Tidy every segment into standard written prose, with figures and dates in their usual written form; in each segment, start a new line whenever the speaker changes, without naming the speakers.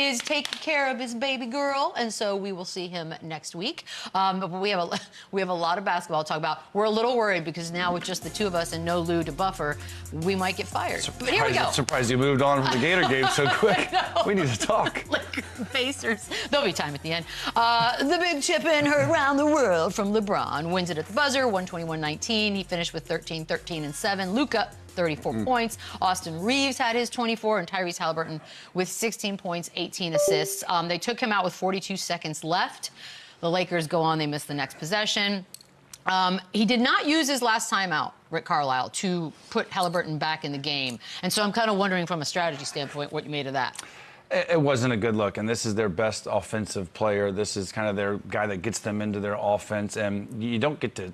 is taking care of his baby girl, and so we will see him next week. But we have a lot of basketball to talk about. We're a little worried because now with just the two of us and no Lou to buffer, we might get fired. But here we go.
Surprised you moved on from the Gator game so quick. We need to talk.
Lakers, Pacers. There'll be time at the end. The big chip in heard around the world from LeBron. Wins it at the buzzer, 121-19. He finished with 13, 13, and 7. Luka, 34 points. Austin Reeves had his 24, and Tyrese Halliburton with 16 points, 18 assists. They took him out with 42 seconds left. The Lakers go on. They miss the next possession. He did not use his last timeout, Rick Carlisle, to put Halliburton back in the game. And so I'm kind of wondering from a strategy standpoint what you made of that.
It wasn't a good look, and this is their best offensive player. This is kind of their guy that gets them into their offense, and you don't get to,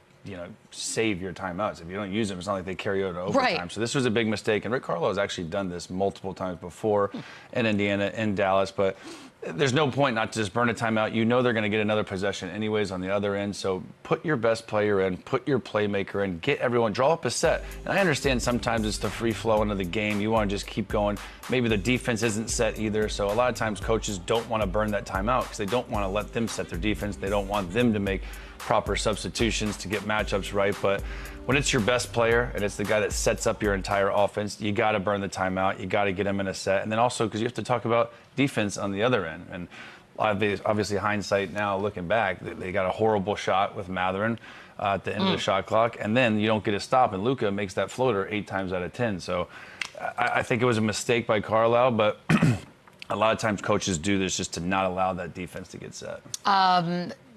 save your timeouts. If you don't use them, it's not like they carry over to overtime. Right. So this was a big mistake, and Rick Carlisle has actually done this multiple times before in Indiana, in Dallas, but there's no point not to just burn a timeout. You know they're going to get another possession anyways on the other end, so put your best player in, put your playmaker in, get everyone, draw up a set. And I understand sometimes it's the free flow into the game. You want to just keep going. Maybe the defense isn't set either, so a lot of times coaches don't want to burn that timeout because they don't want to let them set their defense. They don't want them to make proper substitutions to get matchups right. But when it's your best player and it's the guy that sets up your entire offense, you got to burn the timeout. You got to get him in a set. And then also because you have to talk about defense on the other end. And obviously hindsight now, looking back, they got a horrible shot with Matherin at the end of the shot clock. And then you don't get a stop. And Luka makes that floater 8 times out of 10. So I think it was a mistake by Carlisle. But a lot of times coaches do this just to not allow that defense to get set.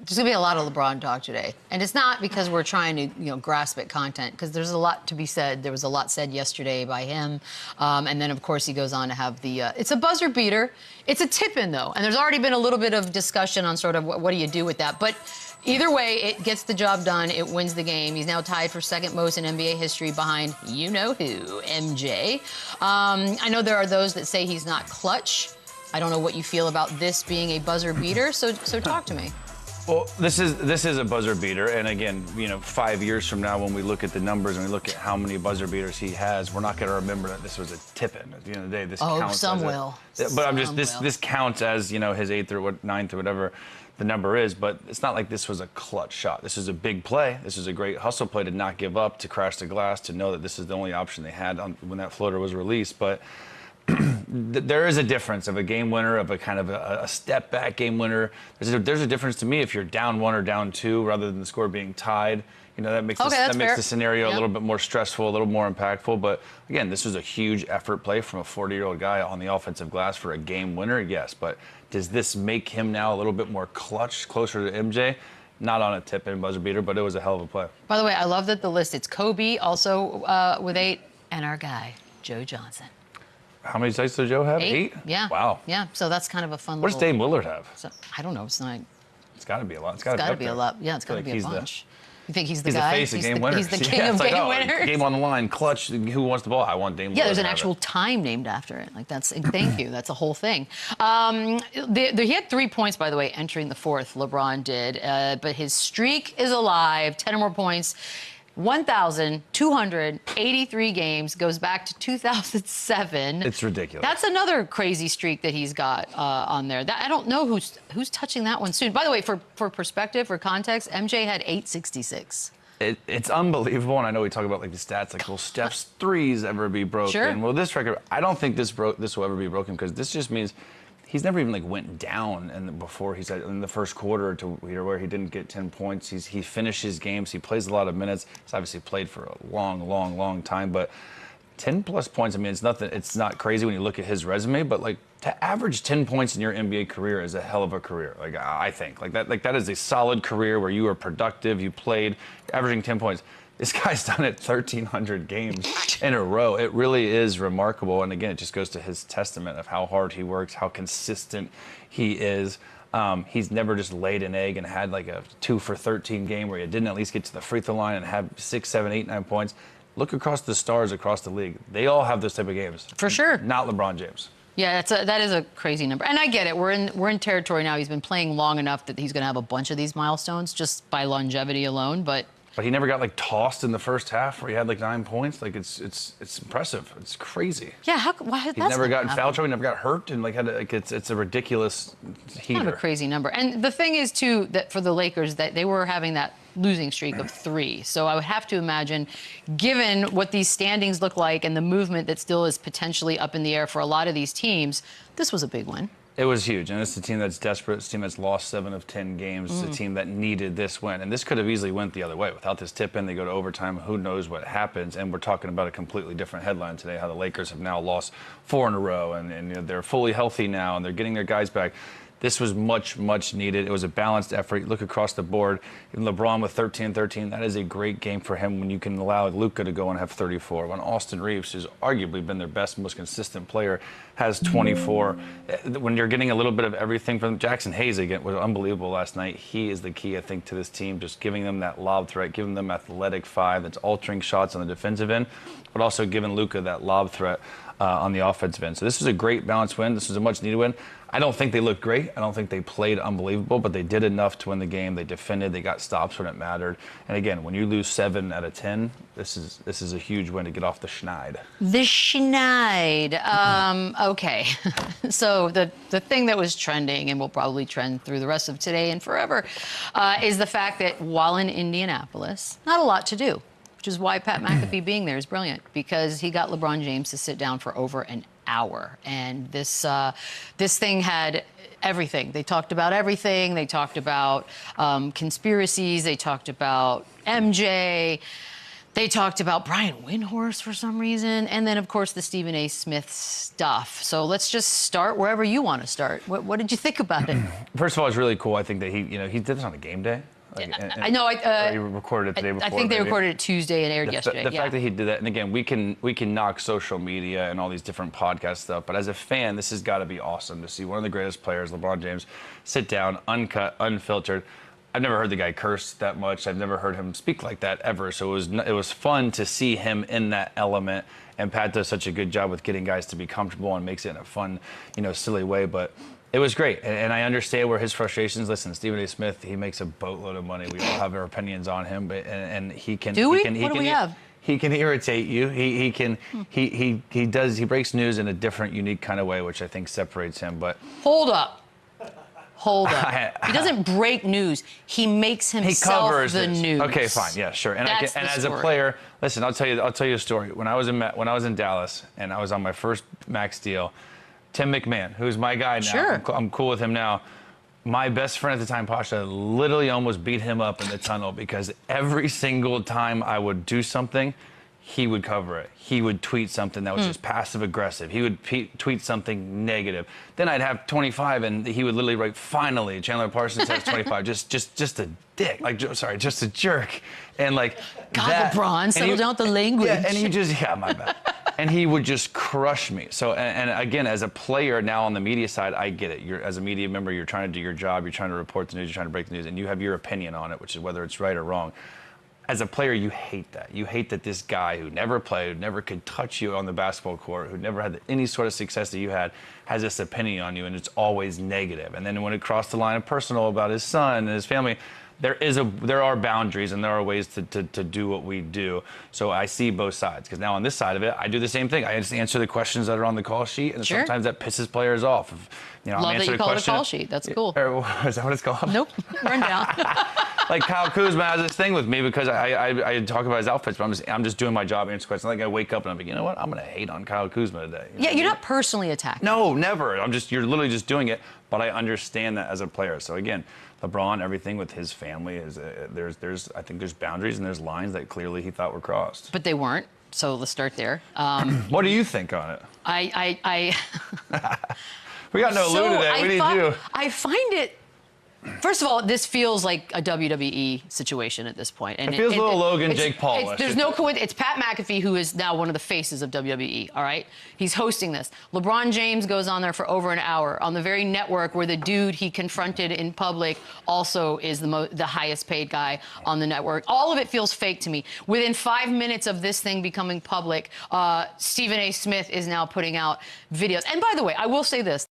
There's going to be a lot of LeBron talk today. And it's not because we're trying to, grasp at content, because there's a lot to be said. There was a lot said yesterday by him. And then, of course, he goes on to have it's a buzzer beater. It's a tip-in, though. And there's already been a little bit of discussion on sort of what do you do with that. But either way, it gets the job done. It wins the game. He's now tied for second most in NBA history behind you-know-who, MJ. I know there are those that say he's not clutch. I don't know what you feel about this being a buzzer beater, so talk to me.
Well, this is a buzzer beater, and again, 5 years from now, when we look at the numbers and we look at how many buzzer beaters he has, we're not going to remember that this was a tip-in. At the end of the day, this counts.
Some will.
But this counts as his 8th or 9th or whatever the number is. But it's not like this was a clutch shot. This is a big play. This is a great hustle play to not give up, to crash the glass, to know that this is the only option they had when that floater was released. But there is a difference of a game winner, of a kind of a step back game winner. There's a difference to me if you're down 1 or down 2 rather than the score being tied. That makes the scenario a little bit more stressful, a little more impactful. But again, this was a huge effort play from a 40-year-old guy on the offensive glass for a game winner, yes. But does this make him now a little bit more clutch, closer to MJ? Not on a tip-in buzzer beater, but it was a hell of a play.
By the way, I love that the list, it's Kobe also with 8, and our guy, Joe Johnson.
How many sites does Joe have? 8?
Yeah.
Wow.
Yeah, so that's kind of a fun
What does Dame Willard have?
So, I don't know. It's not.
It's got to be a lot.
It's got to be a lot. Yeah, it's got to be a bunch. You think he's the guy?
He's the face of game winners.
He's the king of game winners.
Game on the line, clutch. Who wants the ball? I want Dame Willard.
Yeah, there's an actual time named after it. Thank you. That's a whole thing. He had 3 points, by the way, entering the 4th. LeBron did, but his streak is alive. 10 or more points. 1,283 games, goes back to 2007.
It's ridiculous.
That's another crazy streak that he's got on there. I don't know who's touching that one soon. By the way, for perspective, for context, MJ had 866.
It's unbelievable, and I know we talk about the stats, will Steph's threes ever be broken?
Sure.
Well, this record, I don't think this will ever be broken, because this just means he's never even went down before he said in the first quarter to where he didn't get 10 points. He finished his games. He plays a lot of minutes. He's obviously played for a long time. But 10 plus points. I mean, it's nothing. It's not crazy when you look at his resume. But to average 10 points in your NBA career is a hell of a career. I think that is a solid career where you are productive. You played, averaging 10 points. This guy's done it 1,300 games in a row. It really is remarkable. And again, it just goes to his testament of how hard he works, how consistent he is. He's never just laid an egg and had a 2 for 13 game where you didn't at least get to the free throw line and have 6, 7, 8, 9 points. Look across the stars across the league. They all have those type of games.
For sure.
Not LeBron James.
Yeah, that is a crazy number. And I get it. We're in territory now. He's been playing long enough that he's going to have a bunch of these milestones just by longevity alone. But
But he never got like tossed in the first half where he had like 9 points. Like it's impressive. It's crazy.
Yeah, why
He's never gotten foul trouble. He never got hurt, and like it's a ridiculous heater.
Kind of a crazy number. And the thing is too that for the Lakers that they were having that losing streak of 3. So I would have to imagine, given what these standings look like and the movement that still is potentially up in the air for a lot of these teams, this was a big win.
It was huge, and it's a team that's desperate. It's a team that's lost 7 of 10 games. It's a team that needed this win, and this could have easily went the other way. Without this tip-in, they go to overtime. Who knows what happens? And we're talking about a completely different headline today, how the Lakers have now lost 4 in a row, and you know, they're fully healthy now, and they're getting their guys back. This was much, much needed. It was a balanced effort. You look across the board. LeBron with 13-13, that is a great game for him when you can allow Luka to go and have 34. When Austin Reeves, who's arguably been their best, most consistent player, has 24. When you're getting a little bit of everything from Jackson Hayes again, was unbelievable last night. He is the key, I think, to this team, just giving them that lob threat, giving them athletic 5 that's altering shots on the defensive end, but also giving Luka that lob threat on the offensive end. So this was a great balanced win. This was a much needed win. I don't think they looked great. I don't think they played unbelievable, but they did enough to win the game. They defended. They got stops when it mattered. And again, when you lose 7 out of 10, this is a huge win to get off the schneid.
The schneid. Okay. So the thing that was trending and will probably trend through the rest of today and forever is the fact that while in Indianapolis, not a lot to do, which is why Pat McAfee being there is brilliant, because he got LeBron James to sit down for over an hour. And this thing had everything. They talked about everything. They talked about conspiracies. They talked about MJ. They talked about Brian Windhorst for some reason. And then, of course, the Stephen A. Smith stuff. So let's just start wherever you want to start. What did you think about it?
First of all, it's really cool. I think that he did this on a game day.
Like, I know.
He recorded it the day before.
I think they recorded it Tuesday and aired yesterday.
The fact that he did that, and again, we can knock social media and all these different podcast stuff, but as a fan, this has got to be awesome to see one of the greatest players, LeBron James, sit down, uncut, unfiltered. I've never heard the guy curse that much. I've never heard him speak like that ever. So it was fun to see him in that element. And Pat does such a good job with getting guys to be comfortable and makes it in a fun, silly way. But it was great, and I understand where his frustrations. Listen, Stephen A. Smith, he makes a boatload of money. We all have our opinions on him, but and he can.
Do we?
What
do we have?
He can irritate you. He does. He breaks news in a different, unique kind of way, which I think separates him. But
hold up. He doesn't break news. He makes himself the news.
Okay, fine, yeah, sure. And as a player, listen, I'll tell you a story. When I was in Dallas and I was on my first max deal, Tim McMahon, who's my guy now.
Sure.
I'm cool with him now. My best friend at the time, Pasha, literally almost beat him up in the tunnel because every single time I would do something, he would cover it. He would tweet something that was just passive aggressive. He would tweet something negative. Then I'd have 25, and he would literally write, "Finally, Chandler Parsons has 25." just a dick. Just a jerk. And like
God,
that,
LeBron, settle down with the language.
Yeah, and my bad. And he would just crush me. So, and again, as a player now on the media side, I get it. As a media member, you're trying to do your job. You're trying to report the news. You're trying to break the news, and you have your opinion on it, which is whether it's right or wrong. As a player, you hate that. You hate that this guy who never played, who never could touch you on the basketball court, who never had any sort of success that you had, has this opinion on you, and it's always negative. And then when it crossed the line of personal about his son and his family, there are boundaries and there are ways to do what we do. So I see both sides, because now on this side of it, I do the same thing. I just answer the questions that are on the call sheet, and
sure.
Sometimes that pisses players off.
Love that you call it a call sheet. That's cool.
Is that what it's called?
Nope. Run down.
Like Kyle Kuzma has this thing with me because I talk about his outfits, but I'm just doing my job, answering questions. Like I wake up and I'm like, you know what? I'm gonna hate on Kyle Kuzma today.
You're not personally attacked.
No, never. You're literally just doing it. But I understand that as a player. So again, LeBron, everything with his family is I think there's boundaries and there's lines that clearly he thought were crossed.
But they weren't. So let's start there.
What do you think on it? We got no Lou today. We need you.
I find it. First of all, this feels like a WWE situation at this point. And
it feels a little Logan, Jake Paul.
There's no coincidence. It's Pat McAfee, who is now one of the faces of WWE, all right? He's hosting this. LeBron James goes on there for over an hour on the very network where the dude he confronted in public also is the highest paid guy on the network. All of it feels fake to me. Within 5 minutes of this thing becoming public, Stephen A. Smith is now putting out videos. And by the way, I will say this.